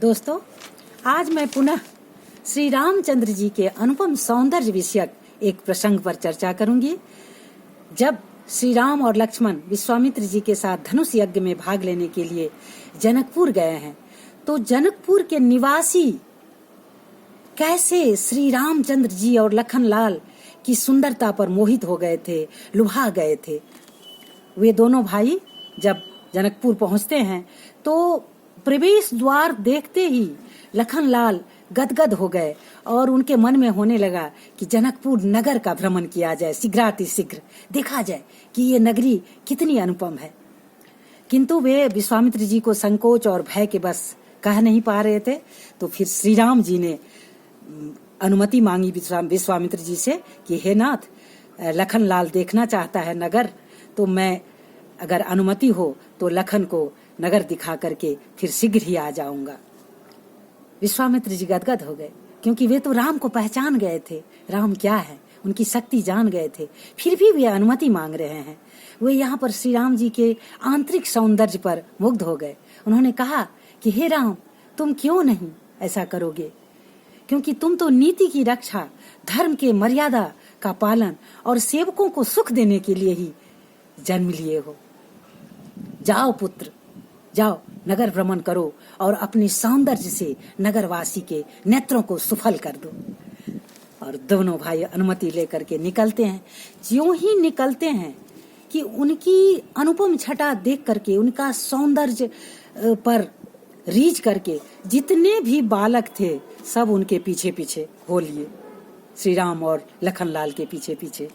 दोस्तों, आज मैं पुनः श्री रामचंद्र जी के अनुपम सौंदर्य विषयक एक प्रसंग पर चर्चा करूंगी। जब श्री राम और लक्ष्मण विश्वामित्र जी के साथ धनुष यज्ञ में भाग लेने के लिए जनकपुर गए हैं, तो जनकपुर के निवासी कैसे श्री रामचंद्र जी और लखनलाल की सुंदरता पर मोहित हो गए थे, लुभा गए थे। वे दोनों भाई जब जनकपुर पहुंचते हैं तो प्रवेश द्वार देखते ही लखनलाल गदगद हो गए और उनके मन में होने लगा कि जनकपुर नगर का भ्रमण किया जाए, शीघ्रातिशीघ्र देखा जाए कि ये नगरी कितनी अनुपम है। किंतु वे विश्वामित्र जी को संकोच और भय के बस कह नहीं पा रहे थे। तो फिर श्री राम जी ने अनुमति मांगी विश्वामित्र जी से कि हे नाथ, लखनलाल देखना चाहता है नगर, तो मैं अगर अनुमति हो तो लखन को नगर दिखा करके फिर शीघ्र ही आ जाऊंगा। विश्वामित्र जी गदगद हो गए, क्योंकि वे तो राम को पहचान गए थे, राम क्या है उनकी शक्ति जान गए थे। फिर भी वे अनुमति मांग रहे हैं। वे यहाँ पर श्री राम जी के आंतरिक सौंदर्य पर मुग्ध हो गए। उन्होंने कहा कि हे राम, तुम क्यों नहीं ऐसा करोगे, क्योंकि तुम तो नीति की रक्षा, धर्म के मर्यादा का पालन और सेवकों को सुख देने के लिए ही जन्म लिए हो। जाओ पुत्र, जाओ नगर भ्रमण करो और अपने सौंदर्य से नगरवासी के नेत्रों को सुफल कर दो। और दोनों भाई अनुमति लेकर के निकलते हैं। ज्यों ही निकलते हैं कि उनकी अनुपम छटा देख करके, उनका सौंदर्य पर रीझ करके जितने भी बालक थे सब उनके पीछे पीछे हो लिए, श्री राम और लखनलाल के पीछे पीछे।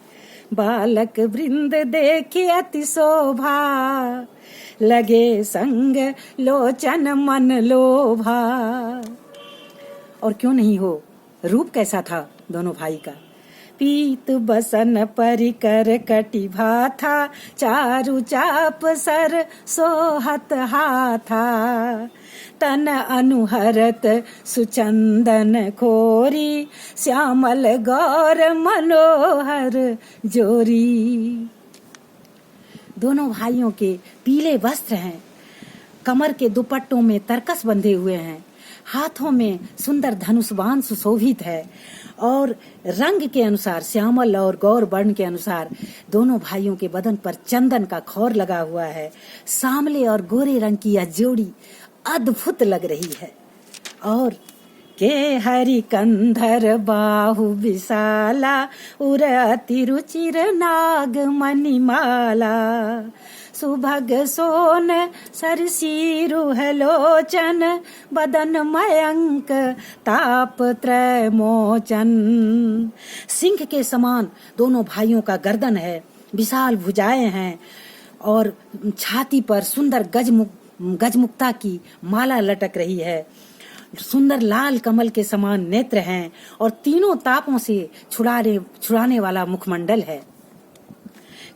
बालक वृंद देखे अति शोभा, लगे संग लोचन मन लोभा। और क्यों नहीं हो, रूप कैसा था दोनों भाई का। पीत बसन परिकर कटिभा था, चारु चाप सर सोहत हाथा। तन अनुहरत सुचंदन खोरी, श्यामल गौर मनोहर जोरी। दोनों भाइयों के पीले वस्त्र हैं, कमर के दुपट्टों में तरकस बंधे हुए हैं, हाथों में सुंदर धनुष बाण सुशोभित है और रंग के अनुसार, श्यामल और गौर वर्ण के अनुसार दोनों भाइयों के बदन पर चंदन का खौर लगा हुआ है। सांवले और गोरे रंग की यह जोड़ी अद्भुत लग रही है। और के हरि कंधर बाहु विशाला, उर अति रुचिर नाग मणिमाला। सुभग सोन सरसीरुह लोचन, बदन मयंक ताप त्रय मोचन। सिंह के समान दोनों भाइयों का गर्दन है, विशाल भुजाएं हैं और छाती पर सुंदर गजमुक्ता की माला लटक रही है। सुंदर लाल कमल के समान नेत्र हैं और तीनों तापों से छुड़ाने वाला मुखमंडल है।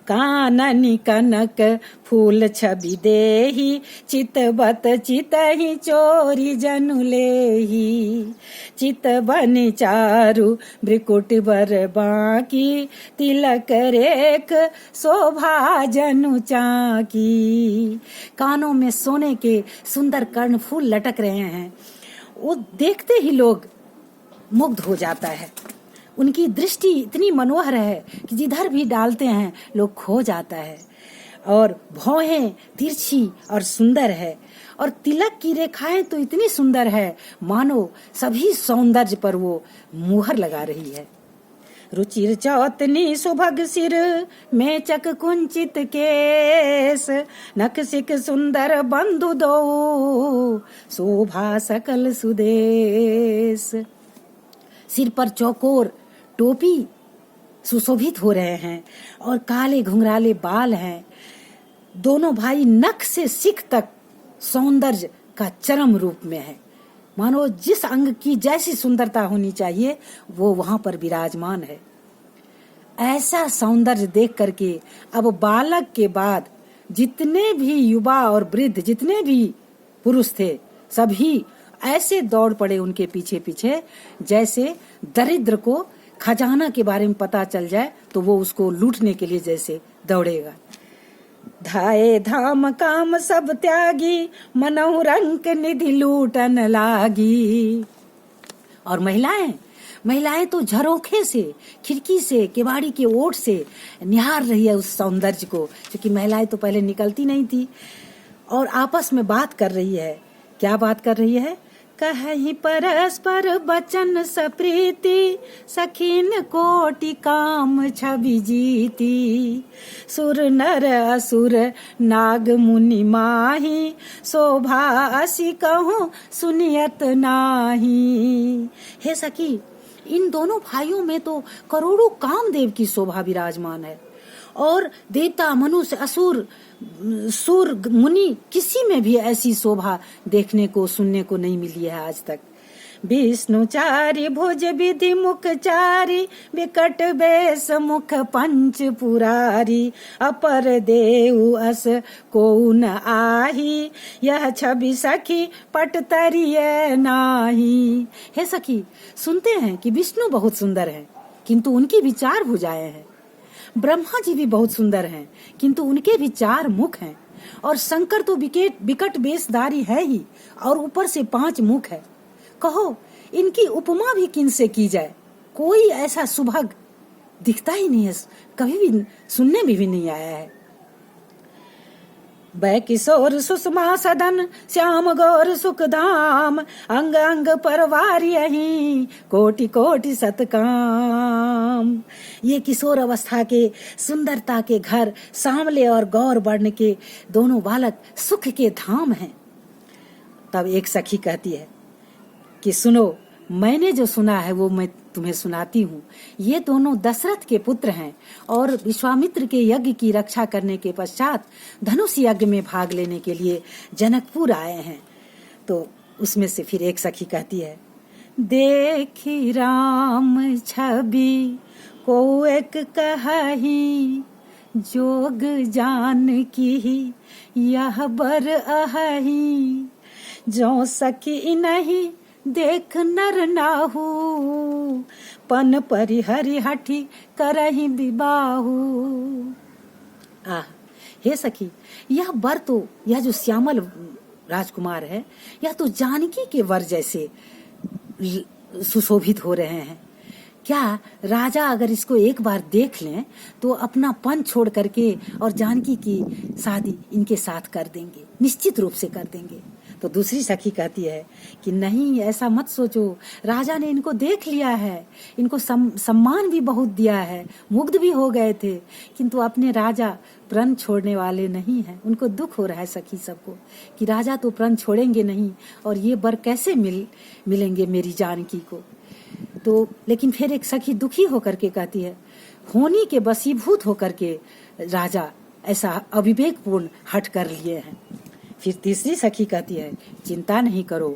काननी कनक फूल छवि देही, चितबत चितहि चोरी जनु लेही। चित बनि चारु ब्रिकुट बर बाकी, तिलक रेख शोभा जनु चाकी। कानों में सोने के सुंदर कर्ण फूल लटक रहे हैं। वो देखते ही लोग मुग्ध हो जाता है। उनकी दृष्टि इतनी मनोहर है कि जिधर भी डालते हैं लोग खो जाता है। और भौहें तिरछी और सुंदर है और तिलक की रेखाएं तो इतनी सुंदर है मानो सभी सौंदर्य पर वो मुहर लगा रही है। रुचिर चौतनी सुभग सिर, मेचक कुंचित केस। नख सिक सुंदर बंधु दो, शोभा सकल सुदेश। सिर पर चौकोर टोपी सुशोभित हो रहे हैं और काले घुंघराले बाल हैं। दोनों भाई नख से सिख तक सौंदर्य का चरम रूप में है, मानो जिस अंग की जैसी सुंदरता होनी चाहिए वो वहां पर विराजमान है। ऐसा सौंदर्य देख करके अब बालक के बाद जितने भी युवा और वृद्ध, जितने भी पुरुष थे, सभी ऐसे दौड़ पड़े उनके पीछे पीछे जैसे दरिद्र को खजाना के बारे में पता चल जाए तो वो उसको लूटने के लिए जैसे दौड़ेगा। धाये धाम काम सब त्यागी, मनहु रंक निधि लूटन लागी। और महिलाएं तो झरोखे से, खिड़की से, केवाड़ी के ओट से निहार रही है उस सौंदर्य को, क्योंकि महिलाएं तो पहले निकलती नहीं थी, और आपस में बात कर रही है। क्या बात कर रही है? कहीं परस्पर बचन सप्रीति, सखीन कोटि काम छवि जीती। सुर नर असुर नाग मुनि माही, शोभा असी कहूँ सुनियत नाही। हे सखी, इन दोनों भाइयों में तो करोड़ों कामदेव की शोभा विराजमान है, और देवता, मनुष्य, असुर, सुर, मुनि, किसी में भी ऐसी शोभा देखने को, सुनने को नहीं मिली है आज तक। विष्णुचारी भुज विधि मुखचारी, विकट बेस मुख पंच पुरारी। अपर देव अस को न आही, यह छवि सखी पट तरिये नाही। हे सखी, सुनते हैं कि विष्णु बहुत सुंदर हैं, किंतु उनकी भी 4 भुजाएं हैं। ब्रह्मा जी भी बहुत सुंदर हैं, किंतु उनके भी 4 मुख हैं। और शंकर तो विकट बेसधारी है ही, और ऊपर से 5 मुख है। कहो, इनकी उपमा भी किन से की जाए? कोई ऐसा सुभग दिखता ही नहीं है, कभी भी सुनने में भी नहीं आया है। बै किशोर सुषमा सदन, श्याम गौर सुखधाम। अंग अंग परवार यही, कोटि कोटि सतकाम। ये किशोर अवस्था के, सुंदरता के घर, सांवले और गौर वर्ण के दोनों बालक सुख के धाम हैं। तब एक सखी कहती है कि सुनो, मैंने जो सुना है वो मैं तुम्हें सुनाती हूँ। ये दोनों दशरथ के पुत्र हैं, और विश्वामित्र के यज्ञ की रक्षा करने के पश्चात धनुष यज्ञ में भाग लेने के लिए जनकपुर आए हैं। तो उसमें से फिर एक सखी कहती है, देखी राम छवि को एक कही, जोग जान की यह बर अहि। जो सखी नहीं देख नर नाहू, पन परिहरि हठी करहि विबाहू। हे सखी, यह वर तो, यह जो श्यामल राजकुमार है, यह तो जानकी के वर जैसे सुशोभित हो रहे हैं। क्या राजा अगर इसको एक बार देख लें तो अपना पन छोड़ करके और जानकी की शादी इनके साथ कर देंगे, निश्चित रूप से कर देंगे। तो दूसरी सखी कहती है कि नहीं, ऐसा मत सोचो, राजा ने इनको देख लिया है, इनको सम्मान भी बहुत दिया है, मुग्ध भी हो गए थे, किंतु अपने राजा प्रण छोड़ने वाले नहीं हैं। उनको दुख हो रहा है सखी सबको कि राजा तो प्रण छोड़ेंगे नहीं, और ये वर कैसे मिलेंगे मेरी जानकी को। तो लेकिन फिर एक सखी दुखी होकर के कहती है, होनी के बसीभूत होकर के राजा ऐसा अविवेकपूर्ण हट कर लिए हैं। फिर तीसरी सखी कहती है, चिंता नहीं करो,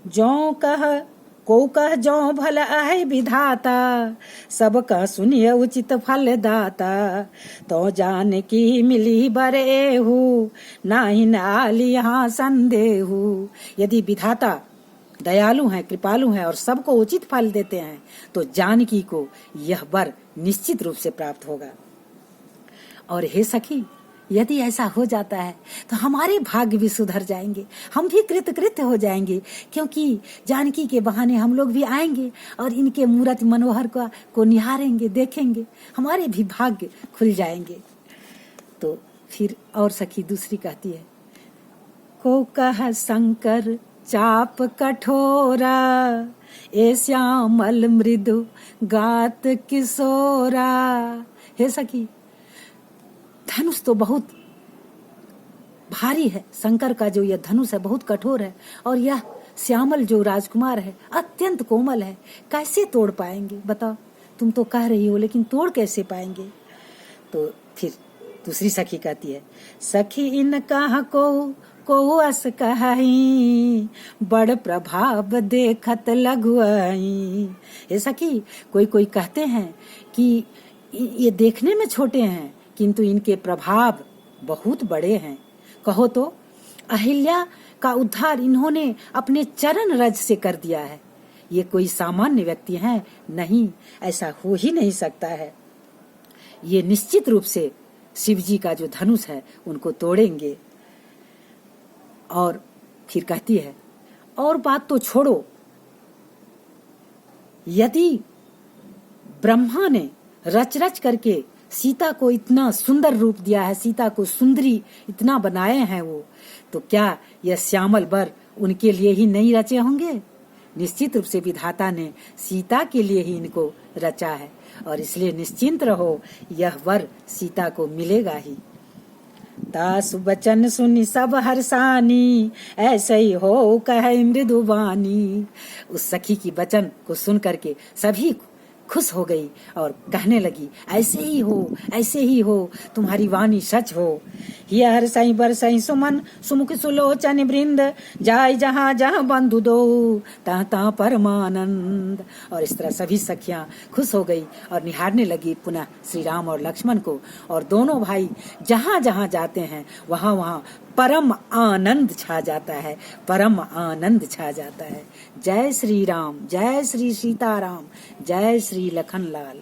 जो कह जो भला है विधाता, सबका सुनिए उचित फल दाता। तो जान की मिली बरेहू, नाही नाली यहाँ संदेहू। यदि विधाता दयालु हैं, कृपालु हैं और सबको उचित फल देते हैं, तो जानकी को यह वर निश्चित रूप से प्राप्त होगा। और हे सखी, यदि ऐसा हो जाता है तो हमारे भाग्य भी सुधर जाएंगे, हम भी कृतकृत्य हो जाएंगे, क्योंकि जानकी के बहाने हम लोग भी आएंगे और इनके मूर्ति मनोहर को निहारेंगे, देखेंगे, हमारे भी भाग्य खुल जाएंगे। तो फिर और सखी दूसरी कहती है, को कह शंकर चाप कठोरा, ए श्यामल मृदु गात किशोरा। हे सखी, धनुष तो बहुत भारी है, शंकर का जो यह धनुष है बहुत कठोर है, और यह श्यामल जो राजकुमार है अत्यंत कोमल है, कैसे तोड़ पाएंगे बताओ? तुम तो कह रही हो, लेकिन तोड़ कैसे पाएंगे? तो फिर दूसरी सखी कहती है, सखी इन कहा को अस कहाई, बड़ प्रभाव देखत लगुआई। हे सखी, कोई कहते हैं कि ये देखने में छोटे हैं, किंतु इनके प्रभाव बहुत बड़े हैं। कहो तो अहिल्या का उद्धार इन्होंने अपने चरण रज से कर दिया है। ये कोई सामान्य व्यक्ति हैं? नहीं, ऐसा हो ही नहीं सकता है। ये निश्चित रूप से शिव जी का जो धनुष है उनको तोड़ेंगे। और फिर कहती है, और बात तो छोड़ो, यदि ब्रह्मा ने रच रच करके सीता को इतना सुंदर रूप दिया है, सीता को सुंदरी इतना बनाए हैं वो, तो क्या यह श्यामल वर उनके लिए ही नहीं रचे होंगे? निश्चित रूप से विधाता ने सीता के लिए ही इनको रचा है, और इसलिए निश्चिंत रहो, यह वर सीता को मिलेगा ही। तासु बचन सुनी सब हर्षानी, ऐसे ही हो कहे मृदुवानी। उस सखी की वचन को सुन करके सभी खुश हो गई और कहने लगी, ऐसे ही हो, ऐसे ही हो, तुम्हारी वाणी सच हो। ये हर्षाई बरसाई सुमन, सुमुख सुलोचन वृंद, जाय जहाँ जहाँ बंधु दो, तहाँ तहाँ परमानंद। और इस तरह सभी सखियां खुश हो गई और निहारने लगी पुनः श्री राम और लक्ष्मण को। और दोनों भाई जहाँ जहाँ जाते हैं वहाँ वहाँ परम आनंद छा जाता है, परम आनंद छा जाता है। जय श्री राम, जय श्री सीताराम, जय श्री लखन लाल।